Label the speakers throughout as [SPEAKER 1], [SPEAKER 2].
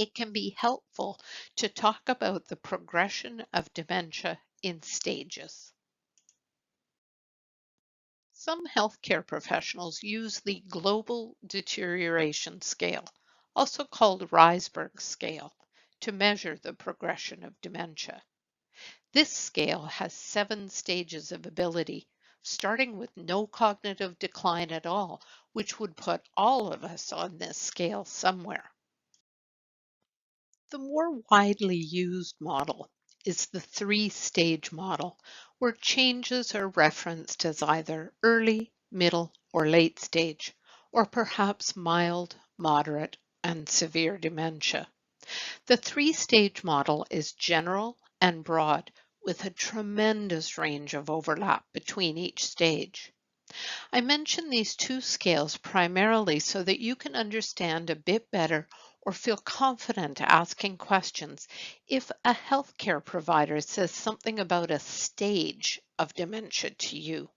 [SPEAKER 1] it can be helpful to talk about the progression of dementia in stages. Some healthcare professionals use the Global Deterioration Scale, also called Risberg scale, to measure the progression of dementia. This scale has 7 stages of ability, starting with no cognitive decline at all, which would put all of us on this scale somewhere. The more widely used model is the 3-stage model, where changes are referenced as either early, middle, or late stage, or perhaps mild, moderate, and severe dementia. The 3-stage model is general and broad, with a tremendous range of overlap between each stage. I mention these two scales primarily so that you can understand a bit better or feel confident asking questions if a healthcare provider says something about a stage of dementia to you.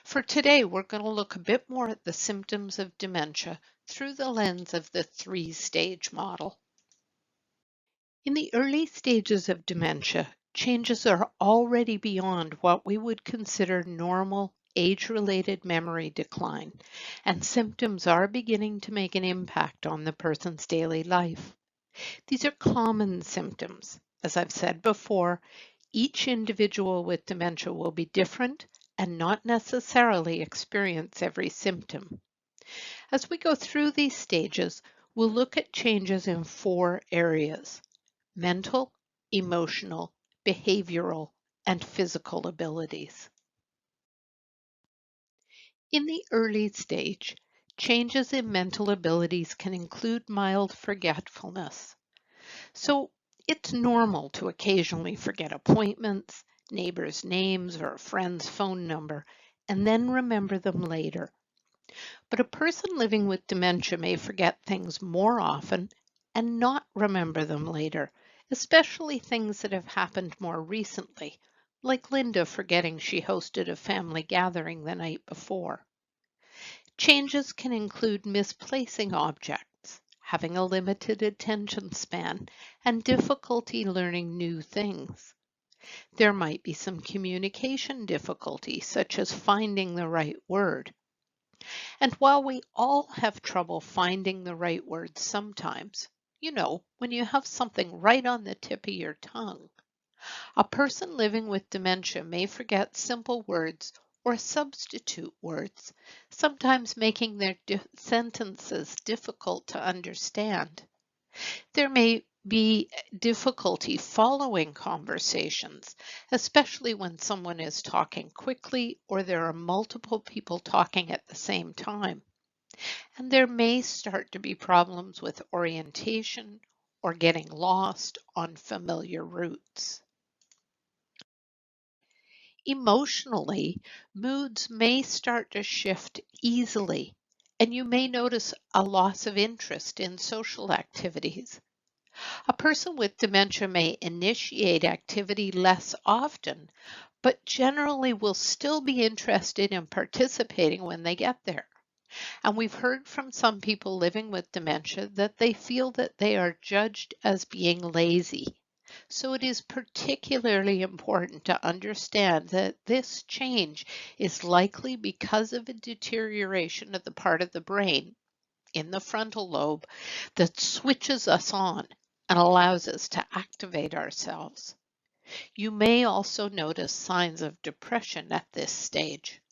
[SPEAKER 1] For today, we're going to look a bit more at the symptoms of dementia through the lens of the 3-stage model. In the early stages of dementia, changes are already beyond what we would consider normal age-related memory decline, and symptoms are beginning to make an impact on the person's daily life. These are common symptoms. As I've said before, each individual with dementia will be different and not necessarily experience every symptom. As we go through these stages, we'll look at changes in 4 areas: mental, emotional, behavioral, and physical abilities. In the early stage, changes in mental abilities can include mild forgetfulness. So it's normal to occasionally forget appointments, neighbors' names, or a friend's phone number, and then remember them later. But a person living with dementia may forget things more often and not remember them later, especially things that have happened more recently, like Linda forgetting she hosted a family gathering the night before. Changes can include misplacing objects, having a limited attention span, and difficulty learning new things. There might be some communication difficulty, such as finding the right word. And while we all have trouble finding the right words sometimes, when you have something right on the tip of your tongue, a person living with dementia may forget simple words or substitute words, sometimes making their sentences difficult to understand. There may be difficulty following conversations, especially when someone is talking quickly or there are multiple people talking at the same time. And there may start to be problems with orientation or getting lost on familiar routes. Emotionally, moods may start to shift easily, and you may notice a loss of interest in social activities. A person with dementia may initiate activity less often, but generally will still be interested in participating when they get there. And we've heard from some people living with dementia that they feel that they are judged as being lazy. So it is particularly important to understand that this change is likely because of a deterioration of the part of the brain in the frontal lobe that switches us on and allows us to activate ourselves. You may also notice signs of depression at this stage.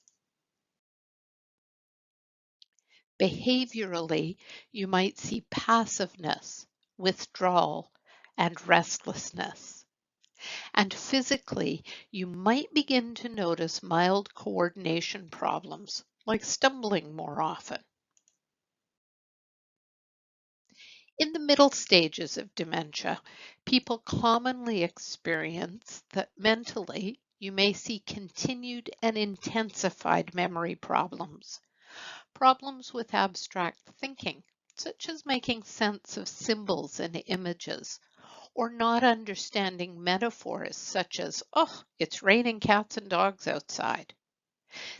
[SPEAKER 1] Behaviorally, you might see passiveness, withdrawal, and restlessness. And physically, you might begin to notice mild coordination problems, like stumbling more often. In the middle stages of dementia, people commonly experience that mentally you may see continued and intensified memory problems, problems with abstract thinking, such as making sense of symbols and images, or not understanding metaphors such as, oh, it's raining cats and dogs outside.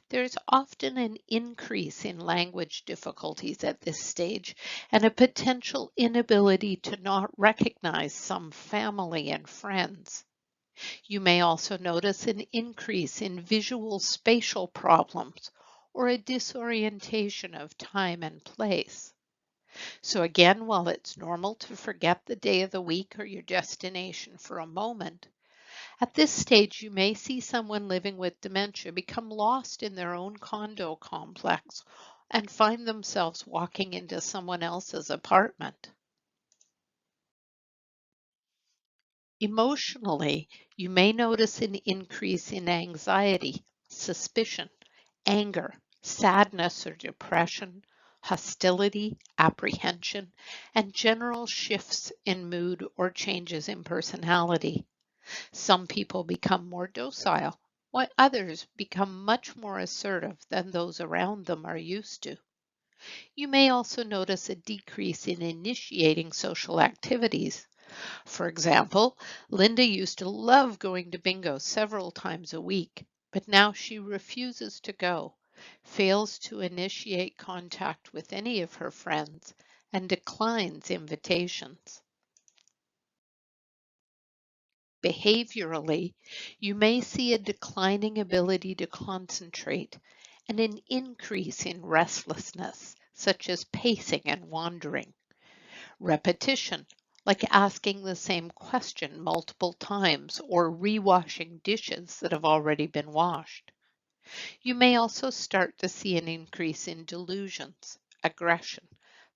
[SPEAKER 1] There's often an increase in language difficulties at this stage and a potential inability to not recognize some family and friends. You may also notice an increase in visual spatial problems or a disorientation of time and place. So, again, while it's normal to forget the day of the week or your destination for a moment, at this stage you may see someone living with dementia become lost in their own condo complex and find themselves walking into someone else's apartment. Emotionally, you may notice an increase in anxiety, suspicion, anger, sadness or depression, hostility, apprehension, and general shifts in mood or changes in personality. Some people become more docile, while others become much more assertive than those around them are used to. You may also notice a decrease in initiating social activities. For example, Linda used to love going to bingo several times a week, but now she refuses to go, fails to initiate contact with any of her friends, and declines invitations. Behaviorally, you may see a declining ability to concentrate and an increase in restlessness, such as pacing and wandering. Repetition, like asking the same question multiple times or rewashing dishes that have already been washed. You may also start to see an increase in delusions, aggression,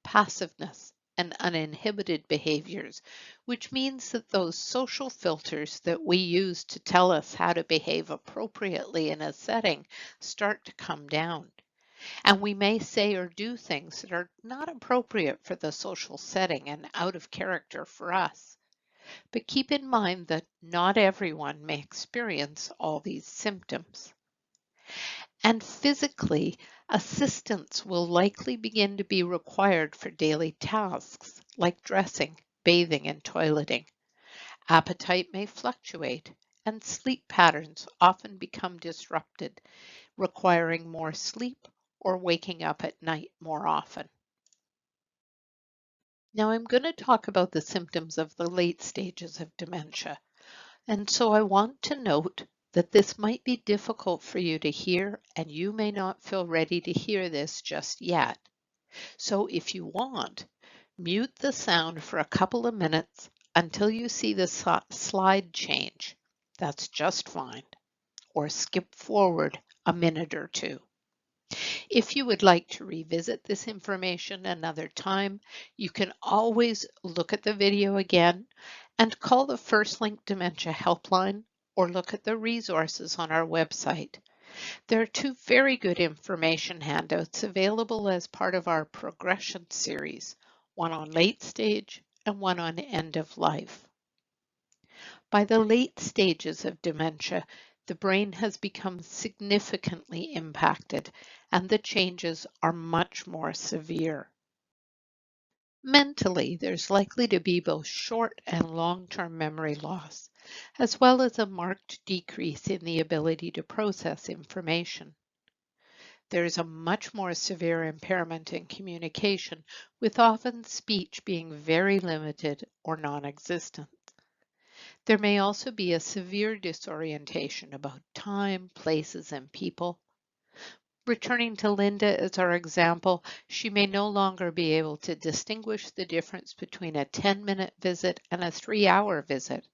[SPEAKER 1] passiveness, and uninhibited behaviors, which means that those social filters that we use to tell us how to behave appropriately in a setting start to come down. And we may say or do things that are not appropriate for the social setting and out of character for us. But keep in mind that not everyone may experience all these symptoms. And physically, assistance will likely begin to be required for daily tasks like dressing, bathing, and toileting. Appetite may fluctuate, and sleep patterns often become disrupted, requiring more sleep or waking up at night more often. Now, I'm going to talk about the symptoms of the late stages of dementia. And so I want to note that this might be difficult for you to hear, and you may not feel ready to hear this just yet. So if you want, mute the sound for a couple of minutes until you see the slide change. That's just fine. Or skip forward a minute or two. If you would like to revisit this information another time, you can always look at the video again and call the First Link Dementia Helpline or look at the resources on our website. There are two very good information handouts available as part of our progression series, one on late stage and one on end of life. By the late stages of dementia, the brain has become significantly impacted and the changes are much more severe. Mentally, there's likely to be both short and long-term memory loss, as well as a marked decrease in the ability to process information. There is a much more severe impairment in communication, with often speech being very limited or non-existent. There may also be a severe disorientation about time, places, and people. Returning to Linda as our example, she may no longer be able to distinguish the difference between a 10-minute visit and a 3-hour visit.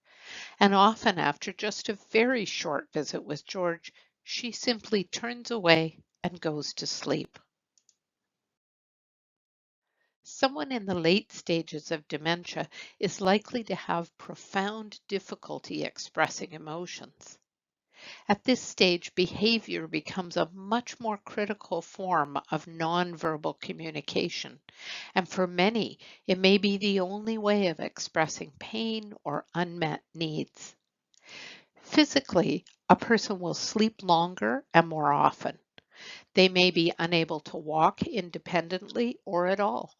[SPEAKER 1] And often after just a very short visit with George, she simply turns away and goes to sleep. Someone in the late stages of dementia is likely to have profound difficulty expressing emotions. At this stage, behavior becomes a much more critical form of nonverbal communication, and for many, it may be the only way of expressing pain or unmet needs. Physically, a person will sleep longer and more often. They may be unable to walk independently or at all.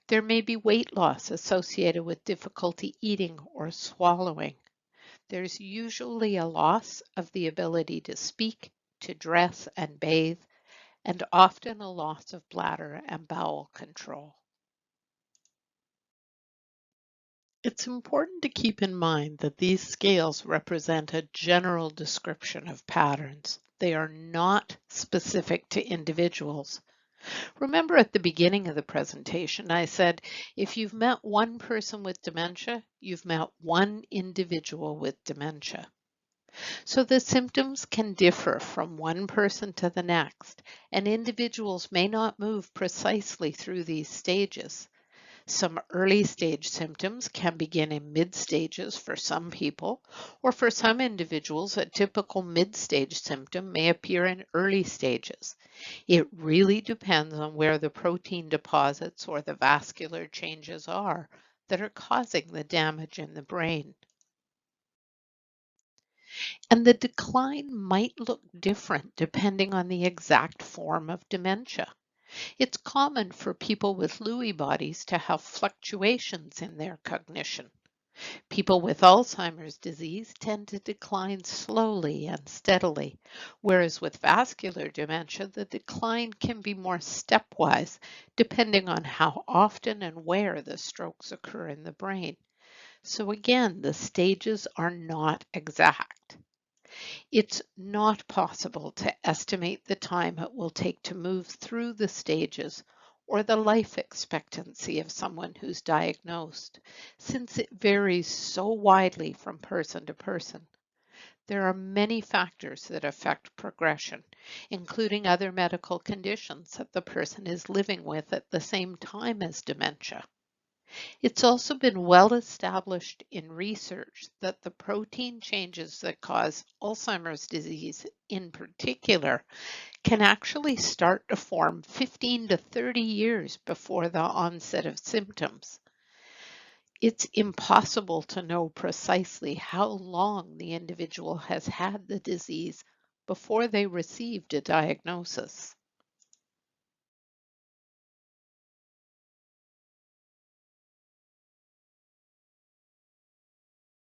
[SPEAKER 1] There may be weight loss associated with difficulty eating or swallowing. There's usually a loss of the ability to speak to dress and bathe, and often a loss of bladder and bowel control. It's important to keep in mind that these scales represent a general description of patterns. They are not specific to individuals. Remember at the beginning of the presentation, I said if you've met one person with dementia, you've met one individual with dementia. So the symptoms can differ from one person to the next, and individuals may not move precisely through these stages. Some early stage symptoms can begin in mid stages for some people, or for some individuals, a typical mid stage symptom may appear in early stages. It really depends on where the protein deposits or the vascular changes are that are causing the damage in the brain. And the decline might look different depending on the exact form of dementia. It's common for people with Lewy bodies to have fluctuations in their cognition. People with Alzheimer's disease tend to decline slowly and steadily, whereas with vascular dementia, the decline can be more stepwise, depending on how often and where the strokes occur in the brain. So again, the stages are not exact. It's not possible to estimate the time it will take to move through the stages or the life expectancy of someone who's diagnosed, since it varies so widely from person to person. There are many factors that affect progression, including other medical conditions that the person is living with at the same time as dementia. It's also been well established in research that the protein changes that cause Alzheimer's disease in particular can actually start to form 15 to 30 years before the onset of symptoms. It's impossible to know precisely how long the individual has had the disease before they received a diagnosis.